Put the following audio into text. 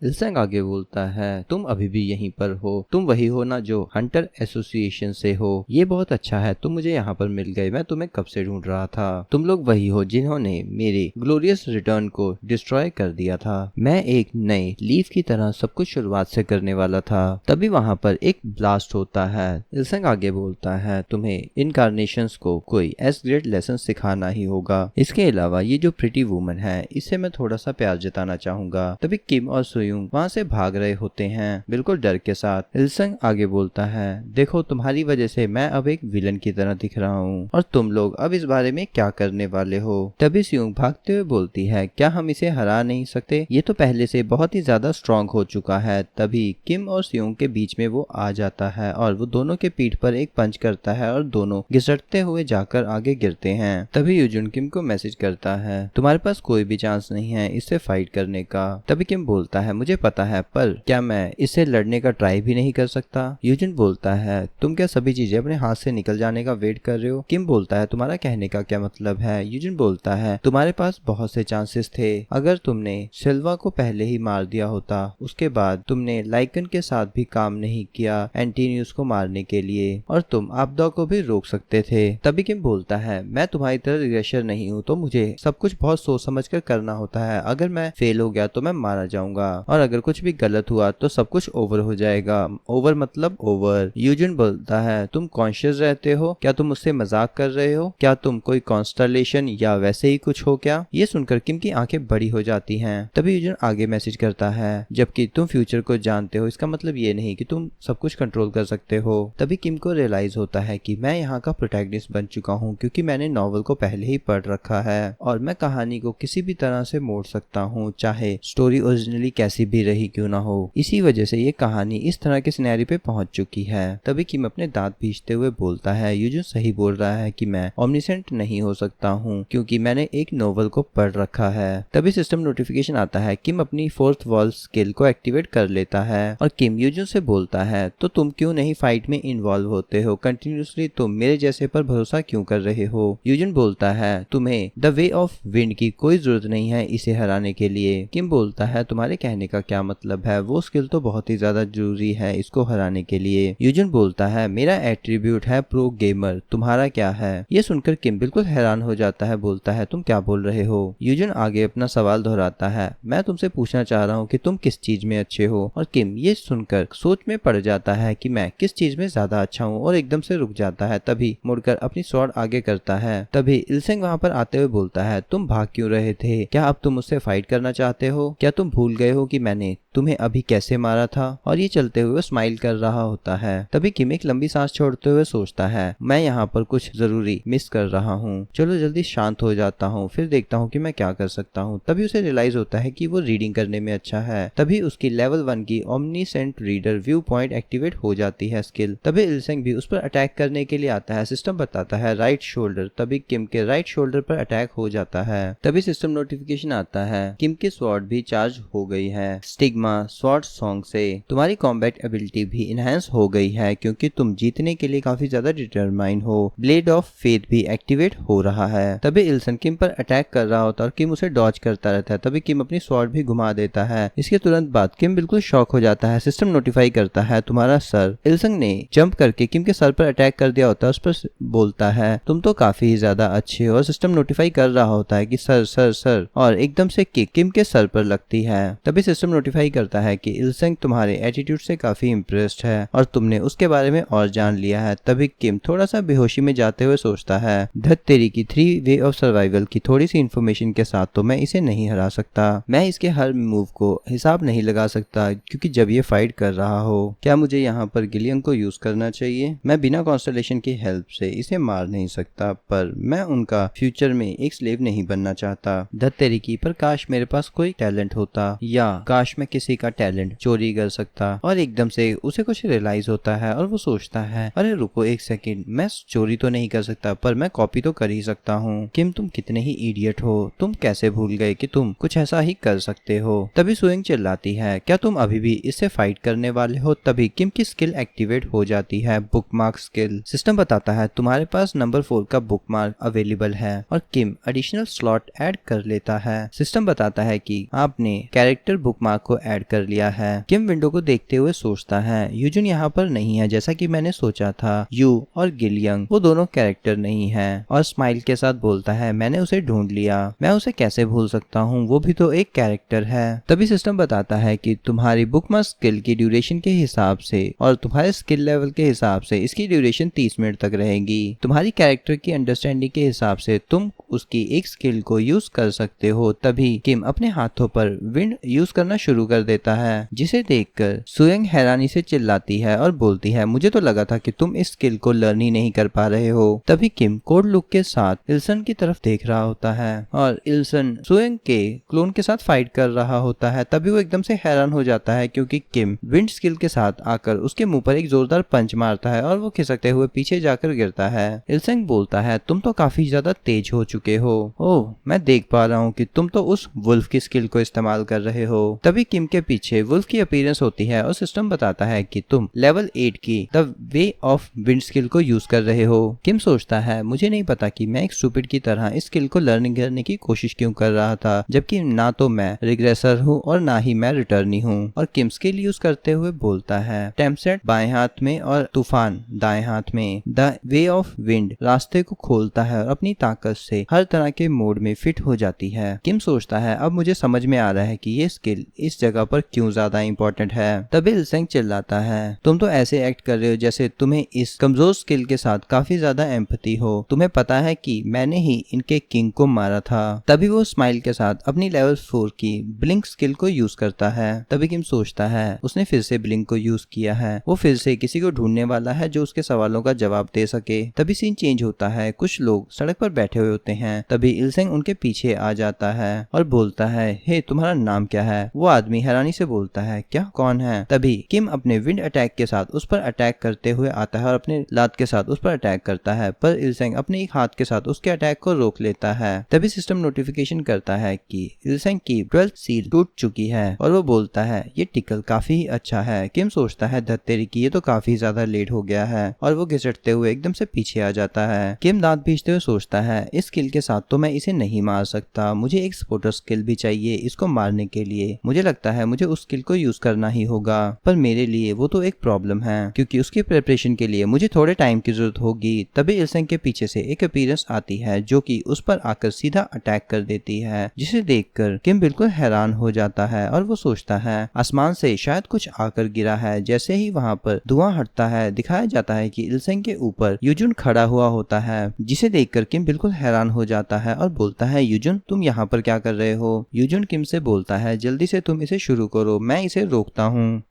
इल्सेंग आगे बोलता है, तुम अभी भी यहीं पर हो, तुम वही हो ना जो हंटर एसोसिएशन से हो। ये बहुत अच्छा है, तुम मुझे यहाँ पर मिल गए, मैं तुम्हें कब से ढूंढ रहा था। तुम लोग वही हो जिन्होंने मेरे ग्लोरियस रिटर्न को डिस्ट्रॉय कर दिया था। मैं एक नए लीफ की तरह सब कुछ शुरुआत से करने वाला था। तभी वहाँ पर एक ब्लास्ट होता है। इल्सेंग आगे बोलता है, तुम्हें इनकारनेशंस को कोई एस ग्रेट लेसन सिखाना ही होगा। इसके अलावा ये जो प्रिटी वुमन है, इससे मैं थोड़ा सा प्यार जताना चाहूंगा। तभी किम और सुयुंग वहाँ से भाग रहे होते हैं, बिल्कुल डर के साथ। इल्सेंग आगे बोलता है, देखो तुम्हारी वजह से मैं अब एक विलन की तरह दिख रहा हूँ और तुम लोग अब इस बारे में क्या करने वाले हो। तभी सुयुंग भागते हुए बोलती है, क्या हम इसे हरा नहीं सकते? ये तो पहले से बहुत ही ज्यादा स्ट्रॉन्ग हो चुका है। तभी किम और सुयुंग के बीच में वो आ जाता है और वो दोनों के पीठ पर एक पंच करता है और दोनों घिसटते हुए जाकर आगे गिरते हैं। तभी यूजुन किम को मैसेज करता है, तुम्हारे पास कोई भी चांस नहीं है इससे फाइट करने का। तभी किम बोलता है, मुझे पता है, पर क्या मैं इससे लड़ने का ट्राई भी नहीं कर सकता? यूजुन बोलता है, तुम क्या सभी चीजें अपने हाथ से निकल जाने का वेट कर रहे हो? किम बोलता है, तुम्हारा कहने का क्या मतलब है? यूजुन बोलता है, तुम्हारे पास बहुत से चांसेस थे। अगर तुमने सिल्वा को पहले ही मार दिया होता, उसके बाद तुमने लाइकन के साथ भी काम नहीं किया एंटीनियस को मारने के लिए, और तुम आपदा को भी रोक सकते थे। तभी किम बोलता है, मैं तुम्हारी तरह रिग्रेशर नहीं हूँ, तो मुझे सब कुछ बहुत सोच समझ कर करना होता है। अगर मैं फेल हो गया तो मैं मारा जाऊंगा, और अगर कुछ भी गलत हुआ तो सब कुछ ओवर हो जाएगा। ओवर मतलब ओवर। यूजुन बोलता है, तुम कॉन्शियस रहते हो? क्या तुम मुझसे मजाक कर रहे हो? क्या तुम कोई कॉन्स्टलेशन या वैसे ही कुछ हो क्या? ये सुनकर किम की आंखें बड़ी हो जाती हैं। तभी यूजुन आगे मैसेज करता है, जबकि तुम फ्यूचर को जानते हो, इसका मतलब ये नहीं कि तुम सब कुछ कंट्रोल कर सकते हो। तभी किम को रियलाइज होता है कि मैं यहाँ का प्रोटैगनिस्ट बन चुका हूँ, क्योंकि मैंने नॉवल को पहले ही पढ़ रखा है और मैं कहानी को किसी भी तरह से मोड़ सकता हूँ, चाहे स्टोरी ओरिजिनली कैसी भी रही क्यों ना हो। इसी वजह से ये कहानी इस तरह के सिनेरियो पे पहुंच चुकी है। तभी किम अपने दांत भींचते हुए बोलता है, यूजुन सही बोल रहा है कि मैं ओमनिसेंट नहीं हो सकता हूँ, क्योंकि मैंने एक नोवेल को पढ़ रखा है। तभी सिस्टम नोटिफिकेशन आता है। किम अपनी फोर्थ वॉल स्किल को एक्टिवेट कर लेता है और किम यूजुन से बोलता है, तो तुम क्यों नहीं फाइट में इन्वॉल्व होते हो? कंटिन्यूसली तुम मेरे जैसे पर भरोसा क्यों कर रहे हो? यूजुन बोलता है, तुम्हें द वे ऑफ विंड की कोई जरूरत नहीं है इसे हराने के लिए। किम बोलता है, तुम्हारे कहने का क्या मतलब है? वो स्किल तो बहुत ही ज्यादा जरूरी है इसको हराने के लिए। यूजुन बोलता है, मेरा एट्रीब्यूट है प्रो गेमर, तुम्हारा क्या है? ये सुनकर किम बिल्कुल हैरान हो जाता है, बोलता है, तुम क्या बोल रहे हो? यूजुन आगे अपना सवाल दोहराता है, मैं तुमसे पूछना चाह रहा हूँ कि तुम किस चीज में अच्छे हो? और किम ये सुनकर सोच में पड़ जाता है कि मैं किस चीज में ज्यादा अच्छा हूँ, और एकदम से रुक जाता है। तभी मुड़कर अपनी स्वॉर्ड आगे करता है। तभी इल्सेंग वहाँ पर आते हुए बोलता है, तुम भाग क्यों रहे थे? क्या अब तुम मुझसे फाइट करना चाहते हो? क्या तुम भूल गए हो कि मैंने तुम्हें अभी कैसे मारा था? और ये चलते हुए स्माइल कर रहा होता है। तभी किम एक लंबी सांस छोड़ते हुए सोचता है, मैं यहाँ पर कुछ जरूरी मिस कर रहा हूँ, चलो जल्दी शांत हो जाता हूँ, फिर देखता हूँ कि मैं क्या कर सकता हूँ। तभी उसे रियलाइज होता है कि वो रीडिंग करने में अच्छा है। तभी उसकी लेवल 1 की omniscient reader view point activate हो जाती है स्किल। तभी इल्सेंग भी उस पर अटैक करने के लिए आता है। सिस्टम बताता है राइट शोल्डर। तभी किम के राइट शोल्डर पर अटैक हो जाता है। तभी सिस्टम नोटिफिकेशन आता है, किम की स्वॉर्ड भी चार्ज हो गई है। स्टिग्मा स्वॉर्ड सॉन्ग से तुम्हारी कॉम्बैट एबिलिटी भी इनहेंस हो गई है, क्योंकि तुम जीतने के लिए काफी ज्यादा डिटरमाइन हो। ब्लेड ऑफ फेथ भी एक्टिवेट हो रहा है। तभी इल्सन किम पर अटैक कर रहा होता है और किम उसे डॉज करता रहता है। तभी किम अपनी स्वॉर्ड भी घुमा देता है। इसके तुरंत बाद किम बिल्कुल शॉक हो जाता है। सिस्टम नोटिफाई करता है, तुम्हारा सर। इल्सन ने जंप करके किम के सर पर अटैक कर दिया होता है। उस पर बोलता है, तुम तो काफी ज्यादा अच्छे हो। और सिस्टम नोटिफाई कर रहा होता है कि सर सर सर, और एकदम से किक किम के सर पर लगती है। तभी सिस्टम नोटिफाई करता है कि इल्सेंग तुम्हारे एटीट्यूड से काफी इम्प्रेस्ड है और तुमने उसके बारे में और जान लिया है। तभी किम थोड़ा सा बेहोशी में जाते हुए सोचता है, धत तेरी की 3 वे ऑफ सर्वाइवल की थोड़ी सी इन्फॉर्मेशन के साथ तो मैं इसे नहीं हरा सकता। मैं इसके हर मूव को हिसाब नहीं लगा सकता, क्योंकि जब ये फाइट कर रहा हो, क्या मुझे यहाँ पर गिलियन को यूज करना चाहिए? मैं बिना कॉन्स्टलेशन की हेल्प से इसे मार नहीं सकता, पर मैं उनका फ्यूचर में एक स्लेव नहीं बनना चाहता। धत तेरी की, पर काश मेरे पास कोई टैलेंट होता, या काश मैं किसी का टैलेंट चोरी कर सकता। और एकदम से उसे कुछ रियलाइज होता है और वो सोचता है, अरे रुको एक सेकंड, मैं चोरी तो नहीं कर सकता, पर मैं कॉपी तो कर ही सकता हूँ। किम तुम कितने ही इडियट हो, तुम कैसे भूल गए कि तुम कुछ ऐसा ही कर सकते हो? तभी सुइंग चिल्लाती है, क्या तुम अभी भी इससे फाइट करने वाले हो? तभी किम की स्किल एक्टिवेट हो जाती है, बुकमार्क स्किल। सिस्टम बताता है, तुम्हारे पास नंबर 4 का बुकमार्क अवेलेबल है, और किम एडिशनल स्लॉट ऐड कर लेता है। सिस्टम बताता है कि आपने कैरेक्टर बुकमार्क को ऐड कर लिया है। किम विंडो को देखते हुए सोचता है यूजुन यहाँ पर नहीं है जैसा कि मैंने सोचा था। यू और गिलियंग वो दोनों कैरेक्टर नहीं है और स्माइल के साथ बोलता है मैंने उसे ढूंढ लिया, मैं उसे कैसे भूल सकता हूँ, वो भी तो एक कैरेक्टर है। तभी सिस्टम बताता है कि तुम्हारी बुकमार्क स्किल की ड्यूरेशन के हिसाब से और तुम्हारे स्किल लेवल के हिसाब से इसकी ड्यूरेशन 30 मिनट तक रहेगी। तुम्हारी कैरेक्टर की अंडरस्टैंडिंग के हिसाब से तुम उसकी एक स्किल को यूज कर सकते हो। तभी किम अपने हाथों पर विंड यूज करना शुरू कर देता है, जिसे देखकर सुयंग हैरानी से चिल्लाती है और बोलती है मुझे तो लगा था कि तुम इस स्किल को लर्न ही नहीं कर पा रहे हो। तभी किम कोड लुक के साथ इल्सन की तरफ देख रहा होता है और इल्सन सुयंग के क्लोन के साथ फाइट कर रहा होता है। तभी वो एकदम से हैरान हो जाता है क्योंकि किम विंड स्किल के साथ आकर उसके मुंह पर एक जोरदार पंच मारता है और वो खिसकते हुए पीछे जाकर गिरता है। इल्सन बोलता है तुम तो काफी ज्यादा तेज हो चुके हो। ओह, मैं देख पा रहा हूँ कि तुम तो उस वुल्फ की स्किल को इस्तेमाल कर रहे हो। तभी किम के पीछे वुल्फ की अपीयरेंस होती है और सिस्टम बताता है कि तुम लेवल 8 की the way of wind skill को यूज कर रहे हो। किम सोचता है मुझे नहीं पता कि मैं एक स्टूपिड की तरह इस स्किल को लर्निंग करने की कोशिश क्यों कर रहा था, जबकि ना तो मैं रिग्रेसर हूँ और ना ही मैं रिटर्नी हूँ। और किम स्किल यूज करते हुए बोलता है टेम्पसेट बाएं हाथ में और तूफान दाएं हाथ में। द वे ऑफ विंड रास्ते को खोलता है और अपनी ताकत से हर तरह के मोड में फिट हो जाती है। किम सोचता है अब मुझे समझ में आ रहा है कि ये स्किल इस जगह पर क्यों ज्यादा इंपॉर्टेंट है। तभी इल्सेंग चिल्लाता है तुम तो ऐसे एक्ट कर रहे हो जैसे तुम्हें इस कमजोर स्किल के साथ काफी ज्यादा एम्पैथी हो। तुम्हें पता है कि मैंने ही इनके किंग को मारा था। तभी वो स्माइल के साथ अपनी लेवल 4 की ब्लिंक स्किल को यूज करता है। तभी किम सोचता है उसने फिर से ब्लिंक को यूज किया है, वो फिर से किसी को ढूंढने वाला है जो उसके सवालों का जवाब दे सके। तभी सीन चेंज होता है, कुछ लोग सड़क पर बैठे हुए होते हैं। तभी इल्सेंग उनके पीछे आ जाता है और बोलता है हे तुम्हारा नाम क्या है। वो आदमी हैरानी से बोलता है क्या, कौन है। तभी किम अपने विंड अटैक के साथ उस पर अटैक करते हुए आता है और अपने लात के साथ उस पर अटैक करता है, पर इल्सेंग अपने एक हाथ के साथ उसके अटैक को रोक लेता है। तभी सिस्टम नोटिफिकेशन करता है कि इल्सेंग की 12th सील टूट चुकी है और वो बोलता है ये टिकल काफी अच्छा है। किम सोचता है धत्तेरी की ये तो काफी ज्यादा लेट हो गया है और वो घिसटते हुए एकदम से पीछे आ जाता है। किम दांत पीसते हुए सोचता है इस स्किल के साथ तो मैं इसे नहीं मार सकता, मुझे एक सपोर्टर स्किल भी चाहिए इसको मारने के लिए। मुझे लगता है मुझे उस स्किल को यूज करना ही होगा, पर मेरे लिए वो तो एक प्रॉब्लम है क्योंकि उसकी प्रिपरेशन के लिए मुझे थोड़े टाइम की जरूरत होगी। तभी इल्सेंग के पीछे से एक अपीयरेंस आती है जो कि उस पर आकर सीधा अटैक कर देती है, जिसे देखकर किम बिल्कुल हैरान हो जाता है और वो सोचता है आसमान से शायद कुछ आकर गिरा है। जैसे ही वहां पर धुआं हटता है दिखाया जाता है कि इल्सेंग के ऊपर यूजुन खड़ा हुआ होता है, जिसे देखकर किम बिल्कुल हैरान हो जाता है और बोलता है यूजुन तुम यहाँ पर क्या कर रहे हो। यूजुन किम से बोलता है जल्दी से तुम इसे शुरू करो, मैं इसे रोकता हूँ।